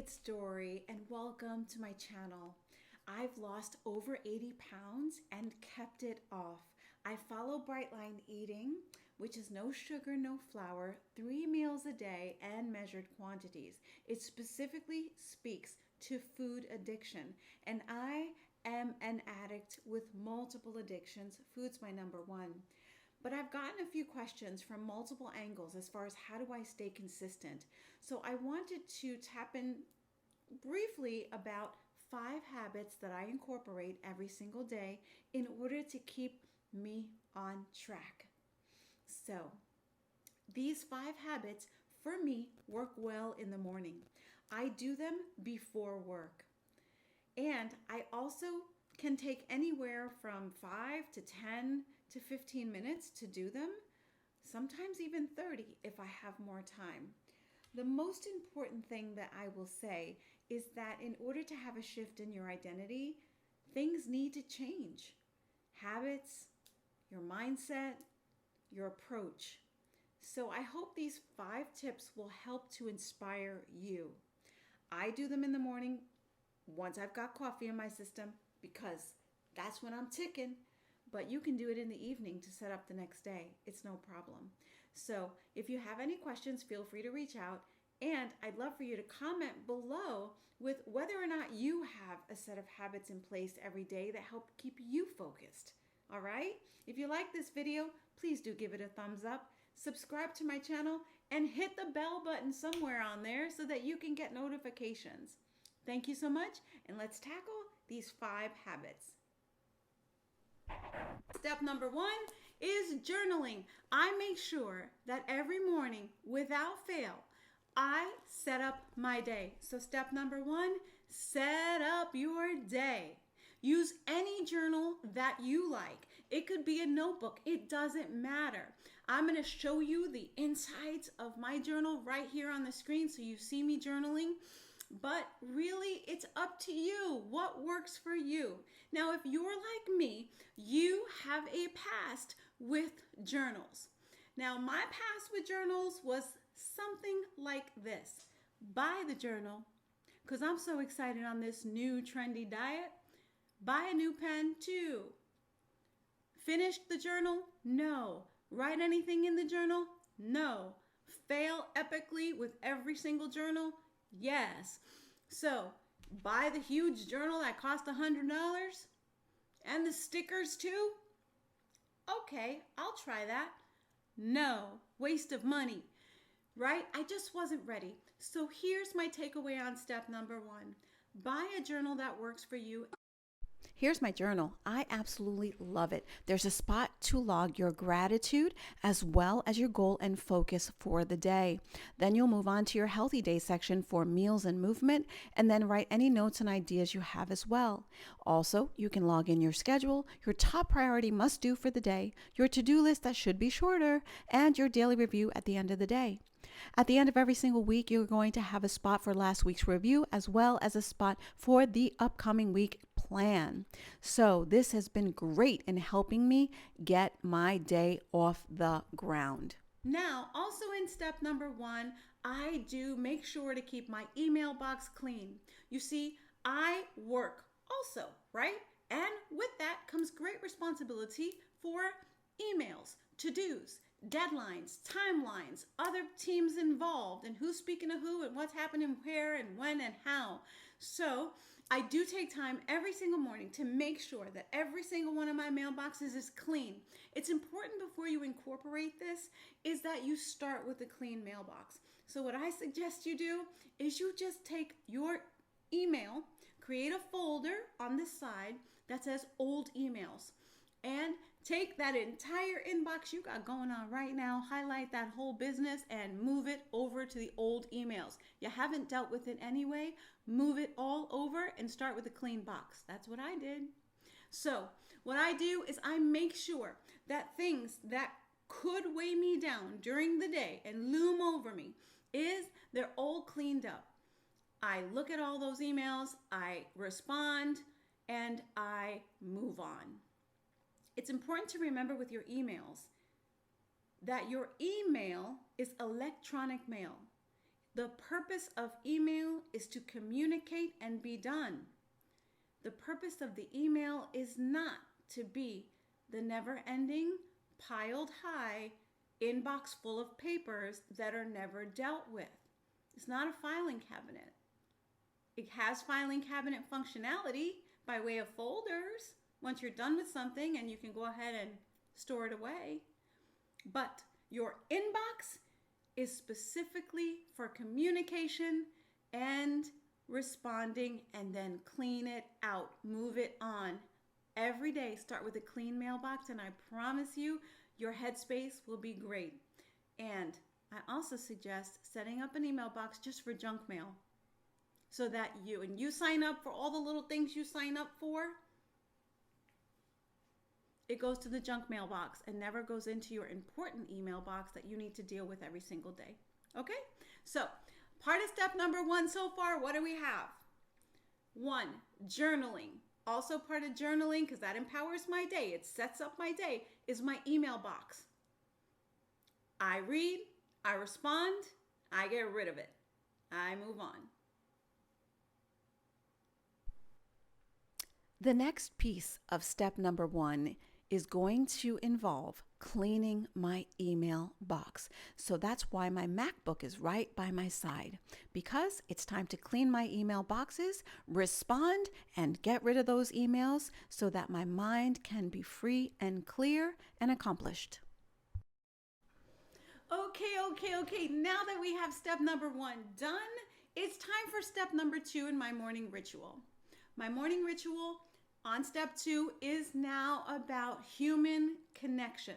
it's Dory and welcome to my channel. I've lost over 80 pounds and kept it off. I follow Brightline eating, which is no sugar, no flour, 3 meals a day and measured quantities. It specifically speaks to food addiction, and I am an addict with multiple addictions. Food's my number one. But I've gotten a few questions from multiple angles as far as how do I stay consistent. So I wanted to tap in briefly about 5 habits that I incorporate every single day in order to keep me on track. So these 5 habits for me work well in the morning. I do them before work. And I also can take anywhere from 5 to 10 to 15 minutes to do them, sometimes even 30 if I have more time. The most important thing that I will say is that in order to have a shift in your identity, things need to change. Habits, your mindset, your approach. So I hope these 5 tips will help to inspire you. I do them in the morning once I've got coffee in my system because that's when I'm ticking. But you can do it in the evening to set up the next day. It's no problem. So if you have any questions, feel free to reach out. And I'd love for you to comment below with whether or not you have a set of habits in place every day that help keep you focused. All right? If you like this video, please do give it a thumbs up. Subscribe to my channel and hit the bell button somewhere on there so that you can get notifications. Thank you so much, and let's tackle these 5 habits. Step number 1 is journaling. I make sure that every morning, without fail, I set up my day. So step number 1, set up your day. Use any journal that you like. It could be a notebook. It doesn't matter. I'm going to show you the insides of my journal right here on the screen so you see me journaling. But really, it's up to you what works for you. Now, if you're like me, you have a past with journals. Now, my past with journals was something like this. Buy the journal, because I'm so excited on this new trendy diet. Buy a new pen too. Finish the journal? No. Write anything in the journal? No. Fail epically with every single journal? Yes. So buy the huge journal that cost $100 and the stickers too? Okay, I'll try that. No, waste of money, right? I just wasn't ready. So here's my takeaway on step number 1. Buy a journal that works for you. Here's my journal. I absolutely love it. There's a spot to log your gratitude as well as your goal and focus for the day. Then you'll move on to your healthy day section for meals and movement, and then write any notes and ideas you have as well. Also, you can log in your schedule, your top priority must do for the day, your to-do list that should be shorter, and your daily review at the end of the day. At the end of every single week, you're going to have a spot for last week's review as well as a spot for the upcoming week plan. So this has been great in helping me get my day off the ground. Now, also in step number 1, I do make sure to keep my email box clean. You see, I work also, right? And with that comes great responsibility for emails, to-dos, deadlines, timelines, other teams involved, and who's speaking to who and what's happening where and when and how. So I do take time every single morning to make sure that every single one of my mailboxes is clean. It's important before you incorporate this is that you start with a clean mailbox. So what I suggest you do is you just take your email, create a folder on the side that says old emails, and take that entire inbox you got going on right now, highlight that whole business and move it over to the old emails. You haven't dealt with it anyway, move it all over and start with a clean box. That's what I did. So what I do is I make sure that things that could weigh me down during the day and loom over me they're all cleaned up. I look at all those emails, I respond, and I move on. It's important to remember with your emails that your email is electronic mail. The purpose of email is to communicate and be done. The purpose of the email is not to be the never-ending, piled high inbox full of papers that are never dealt with. It's not a filing cabinet. It has filing cabinet functionality by way of folders once you're done with something, and you can go ahead and store it away. But your inbox is specifically for communication and responding, and then clean it out, move it on. Every day, start with a clean mailbox, and I promise you, your headspace will be great. And I also suggest setting up an email box just for junk mail, so that you sign up for all the little things you sign up for, it goes to the junk mailbox and never goes into your important email box that you need to deal with every single day. Okay? So, part of step number 1 so far, what do we have? 1, journaling. Also part of journaling, because that empowers my day, it sets up my day, is my email box. I read, I respond, I get rid of it. I move on. The next piece of step number 1 is going to involve cleaning my email box. So that's why my MacBook is right by my side, because it's time to clean my email boxes, respond, and get rid of those emails so that my mind can be free and clear and accomplished. Okay. Now that we have step number 1 done, it's time for step number 2 in my morning ritual. My morning ritual on step 2 is now about human connection.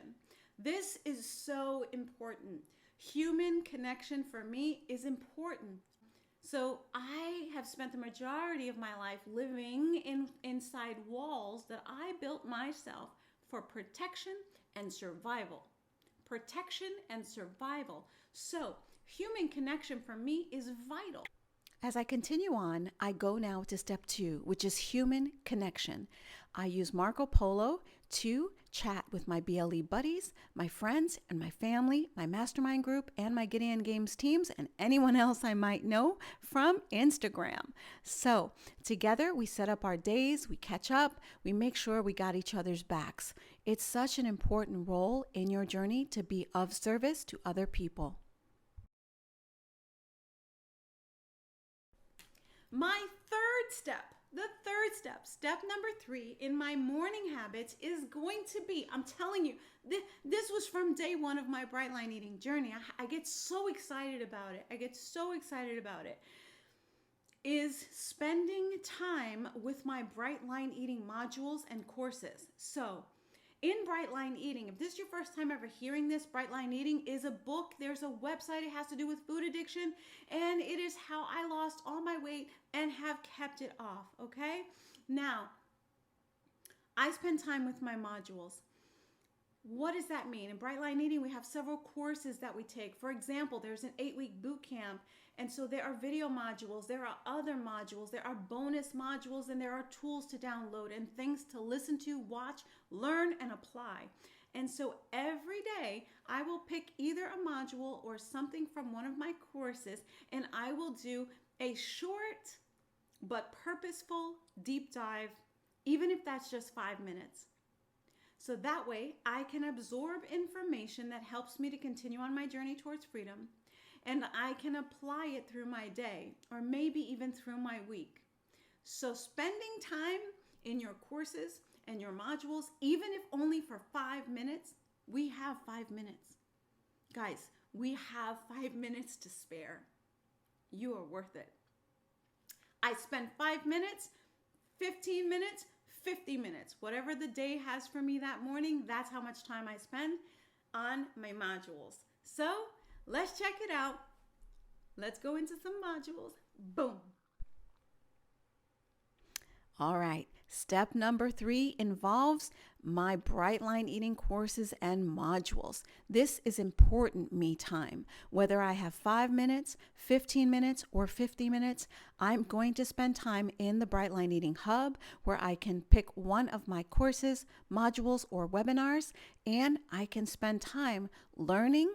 This is so important. Human connection for me is important. So I have spent the majority of my life living inside walls that I built myself for protection and survival. Protection and survival. So human connection for me is vital. As I continue on, I go now to step 2, which is human connection. I use Marco Polo to chat with my BLE buddies, my friends, and my family, my mastermind group, and my Gideon Games teams, and anyone else I might know from Instagram. So together we set up our days, we catch up, we make sure we got each other's backs. It's such an important role in your journey to be of service to other people. My step number 3 in my morning habits is going to be, I'm telling you, this was from day 1 of my Bright Line Eating journey. I get so excited about it. Is spending time with my Bright Line Eating modules and courses. So, in Bright Line Eating, if this is your first time ever hearing this, Bright Line Eating is a book. There's a website. It has to do with food addiction. And it is how I lost all my weight and have kept it off, okay? Now, I spend time with my modules. What does that mean? In Bright Line Eating, we have several courses that we take. For example, there's an 8-week boot camp. And so there are video modules, there are other modules, there are bonus modules, and there are tools to download and things to listen to, watch, learn, and apply. And so every day I will pick either a module or something from one of my courses, and I will do a short but purposeful deep dive, even if that's just 5 minutes. So that way I can absorb information that helps me to continue on my journey towards freedom, and I can apply it through my day or maybe even through my week. So spending time in your courses and your modules, even if only for 5 minutes, we have 5 minutes. Guys, we have 5 minutes to spare. You are worth it. I spend 5 minutes, 15 minutes, 50 minutes. Whatever the day has for me that morning, that's how much time I spend on my modules. So let's check it out. Let's go into some modules. Boom. All right. Step number 3 involves my Bright Line Eating courses and modules. This is important me time. Whether I have 5 minutes, 15 minutes, or 50 minutes, I'm going to spend time in the Bright Line Eating Hub where I can pick one of my courses, modules, or webinars, and I can spend time learning,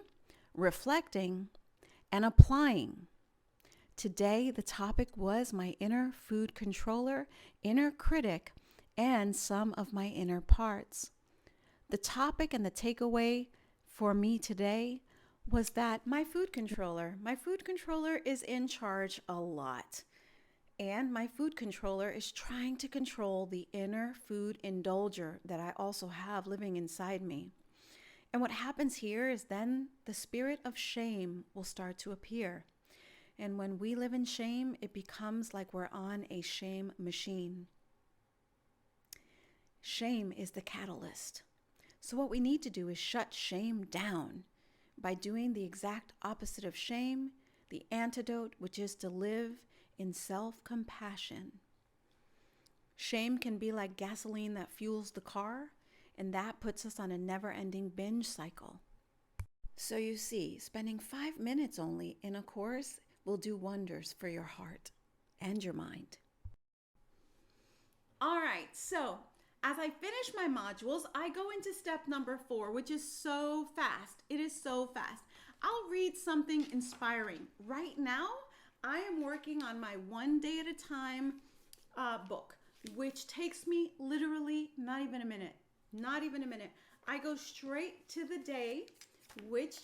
reflecting, and applying. Today, the topic was my inner food controller, inner critic, and some of my inner parts. The topic and the takeaway for me today was that my food controller is in charge a lot. And my food controller is trying to control the inner food indulger that I also have living inside me. And what happens here is then the spirit of shame will start to appear. And when we live in shame, it becomes like we're on a shame machine. Shame is the catalyst. So what we need to do is shut shame down by doing the exact opposite of shame, the antidote, which is to live in self-compassion. Shame can be like gasoline that fuels the car, and that puts us on a never-ending binge cycle. So you see, spending 5 minutes only in a course will do wonders for your heart and your mind. All right, so as I finish my modules, I go into step number 4, which is so fast. It is so fast. I'll read something inspiring. Right now, I am working on my One Day at a Time book, which takes me literally not even a minute. Not even a minute. I go straight to the day, which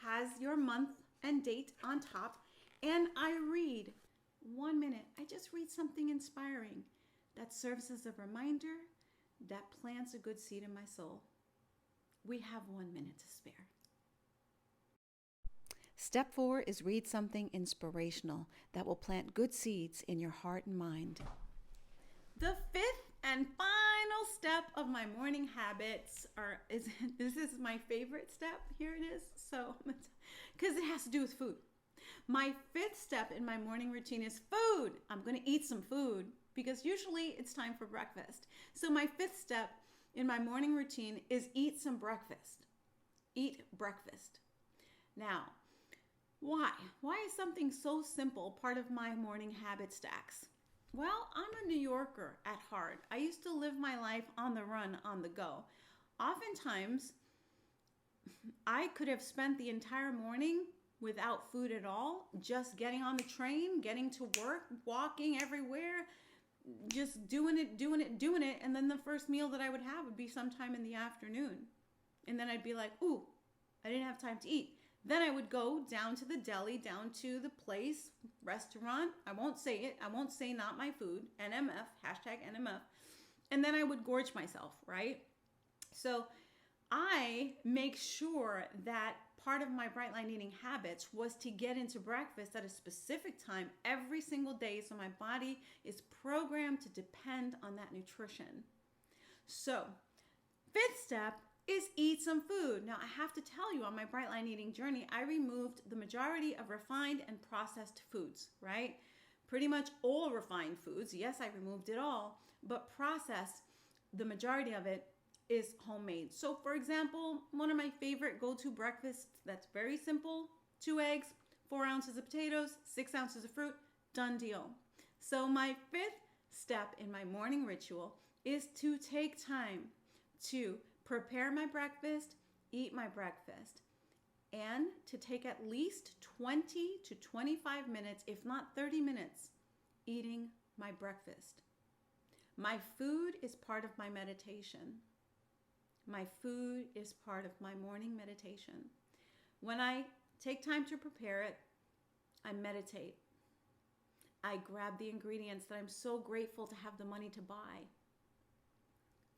has your month and date on top, and I read 1 minute. I just read something inspiring that serves as a reminder that plants a good seed in my soul. We have 1 minute to spare. Step 4 is read something inspirational that will plant good seeds in your heart and mind. The fifth and final step of my morning habits this is my favorite step. Here it is. So, because it has to do with food. My fifth step in my morning routine is food. I'm going to eat some food because usually it's time for breakfast. So my fifth step in my morning routine is eat some breakfast. Eat breakfast. Now, why? Why is something so simple part of my morning habit stacks? Well, I'm a New Yorker at heart. I used to live my life on the run, on the go. Oftentimes, I could have spent the entire morning without food at all, just getting on the train, getting to work, walking everywhere, just doing it. And then the first meal that I would have would be sometime in the afternoon. And then I'd be like, ooh, I didn't have time to eat. Then I would go down to the deli, down to the place, restaurant. I won't say it. I won't say not my food, NMF, hashtag NMF. And then I would gorge myself, right? So I make sure that part of my bright line eating habits was to get into breakfast at a specific time every single day so my body is programmed to depend on that nutrition. So, fifth step is eat some food. Now, I have to tell you, on my bright line eating journey, I removed the majority of refined and processed foods, right? Pretty much all refined foods. Yes, I removed it all, but processed, the majority of it is homemade. So for example, one of my favorite go-to breakfasts that's very simple, 2 eggs, 4 ounces of potatoes, 6 ounces of fruit, done deal. So my fifth step in my morning ritual is to take time to prepare my breakfast, eat my breakfast, and to take at least 20 to 25 minutes, if not 30 minutes, eating my breakfast. My food is part of my meditation. My food is part of my morning meditation. When I take time to prepare it, I meditate. I grab the ingredients that I'm so grateful to have the money to buy.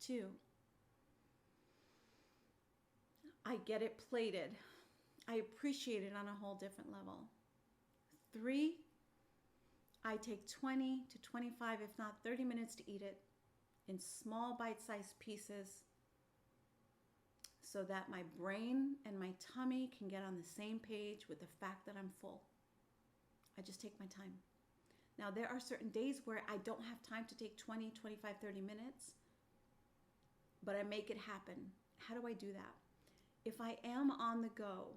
2, I get it plated. I appreciate it on a whole different level. 3, I take 20 to 25, if not 30 minutes to eat it in small bite-sized pieces so that my brain and my tummy can get on the same page with the fact that I'm full. I just take my time. Now, there are certain days where I don't have time to take 20, 25, 30 minutes, but I make it happen. How do I do that? If I am on the go,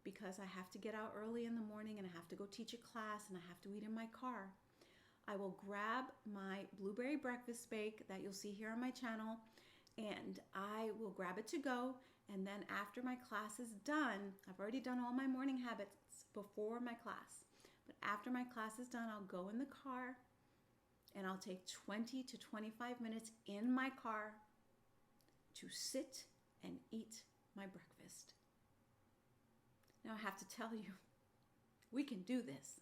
because I have to get out early in the morning and I have to go teach a class and I have to eat in my car, I will grab my blueberry breakfast bake that you'll see here on my channel, and I will grab it to go. And then after my class is done, I've already done all my morning habits before my class. But after my class is done, I'll go in the car and I'll take 20 to 25 minutes in my car to sit and eat my breakfast. Now I have to tell you, we can do this.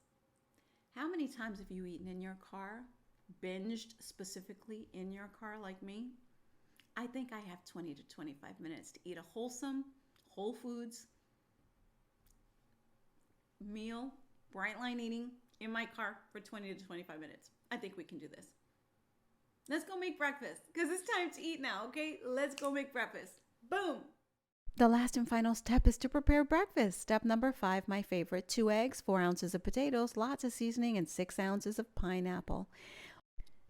How many times have you eaten in your car, binged specifically in your car like me? I think I have 20 to 25 minutes to eat a wholesome, whole foods meal, bright line eating in my car for 20 to 25 minutes. I think we can do this. Let's go make breakfast because it's time to eat now, okay? Let's go make breakfast. Boom. The last and final step is to prepare breakfast. Step number 5, my favorite: 2 eggs, 4 ounces of potatoes, lots of seasoning, and 6 ounces of pineapple.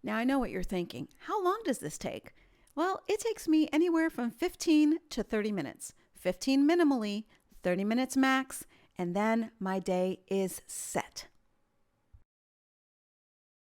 Now I know what you're thinking. How long does this take? Well, it takes me anywhere from 15 to 30 minutes. 15 minimally, 30 minutes max, and then my day is set.